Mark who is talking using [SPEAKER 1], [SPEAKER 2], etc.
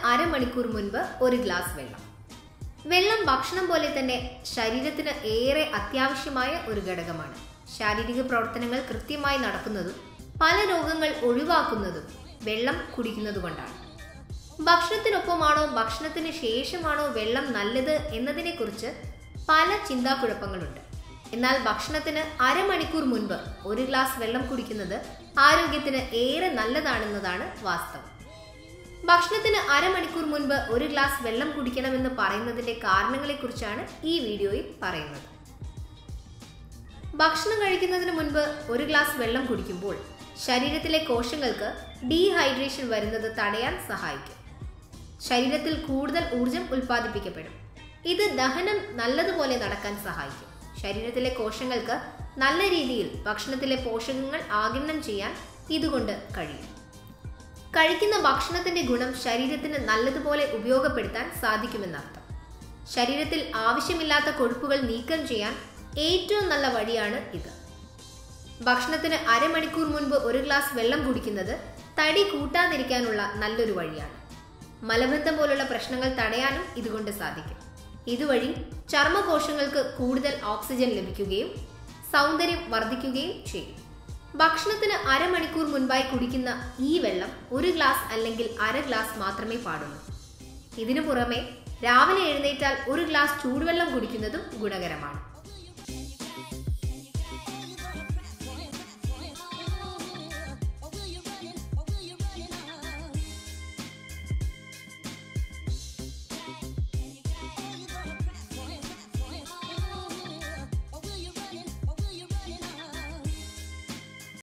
[SPEAKER 1] അരമണിക്കൂർ മുൻപ് ഒരു ഗ്ലാസ് വെള്ളം. വെള്ളം ഭക്ഷണം പോലെ തന്നെ ശരീരത്തിന് ഏറെ അത്യാവശ്യമായ ഒരു ഘടകമാണ്. ശാരീരിക പ്രവർത്തനങ്ങൾ കൃത്യമായി നടക്കുന്നതും പല രോഗങ്ങൾ ഒഴിവാക്കുന്നതും വെള്ളം കുടിക്കുന്നതുകൊണ്ടാണ്. ഭക്ഷണത്തിനൊപ്പമാണോ ഭക്ഷണത്തിന് ശേഷമാണോ വെള്ളം നല്ലത് എന്നതിനെക്കുറിച്ച് പല ചിന്താക്കുഴപ്പങ്ങളുണ്ട്. എന്നാൽ ഭക്ഷണത്തിന് അരമണിക്കൂർ മുൻപ് ഒരു ഗ്ലാസ് വെള്ളം കുടിക്കുന്നത് ആരോഗ്യത്തിന് ഏറെ നല്ലതാണെന്നതാണ് വാസ്തവം. ഭക്ഷണത്തിന് അരമണിക്കൂർ മുൻപ് ഒരു ഗ്ലാസ് വെള്ളം കുടിക്കണമെന്ന് പറയുന്നതിന്റെ കാരണങ്ങളെക്കുറിച്ചാണ് ഈ വീഡിയോയിൽ പറയുന്നത്. ഭക്ഷണം കഴിക്കുന്നതിന് മുൻപ് ഒരു ഗ്ലാസ് വെള്ളം കുടിക്കുമ്പോൾ ശരീരത്തിലെ കോശങ്ങൾക്ക് ഡീഹൈഡ്രേഷൻ വരുന്നത് തടയാൻ സഹായിക്കും. ശരീരത്തിൽ കൂടുതൽ ഊർജം ഉൽപ്പാദിപ്പിക്കപ്പെടും. ഇത് ദഹനം നല്ലതുപോലെ നടക്കാൻ സഹായിക്കും. ശരീരത്തിലെ കോശങ്ങൾക്ക് നല്ല രീതിയിൽ ഭക്ഷണത്തിലെ പോഷകങ്ങൾ ആഗിരണം ചെയ്യാൻ ഇതുകൊണ്ട് കഴിയും. കഴിക്കുന്ന ഭക്ഷണത്തിന്റെ ഗുണം ശരീരത്തിന് നല്ലതുപോലെ ഉപയോഗപ്പെടുത്താൻ സാധിക്കുമെന്നർത്ഥം. ശരീരത്തിൽ ആവശ്യമില്ലാത്ത കൊഴുപ്പുകൾ നീക്കം ചെയ്യാൻ ഏറ്റവും നല്ല വഴിയാണ് ഇത്. ഭക്ഷണത്തിന് അരമണിക്കൂർ മുൻപ് ഒരു ഗ്ലാസ് വെള്ളം കുടിക്കുന്നത് തടി കൂട്ടാതിരിക്കാനുള്ള നല്ലൊരു വഴിയാണ്. മലബന്ധം പോലുള്ള പ്രശ്നങ്ങൾ തടയാനും ഇതുകൊണ്ട് സാധിക്കും. ഇതുവഴി ചർമ്മകോശങ്ങൾക്ക് കൂടുതൽ ഓക്സിജൻ ലഭിക്കുകയും സൗന്ദര്യം വർദ്ധിക്കുകയും ചെയ്യും. ഭക്ഷണത്തിന് അരമണിക്കൂർ മുൻപായി കുടിക്കുന്ന ഈ വെള്ളം ഒരു ഗ്ലാസ് അല്ലെങ്കിൽ അര ഗ്ലാസ് മാത്രമേ പാടുള്ളൂ. ഇതിനു പുറമെ രാവിലെ എഴുന്നേറ്റാൽ ഒരു ഗ്ലാസ് ചൂടുവെള്ളം കുടിക്കുന്നതും ഗുണകരമാണ്.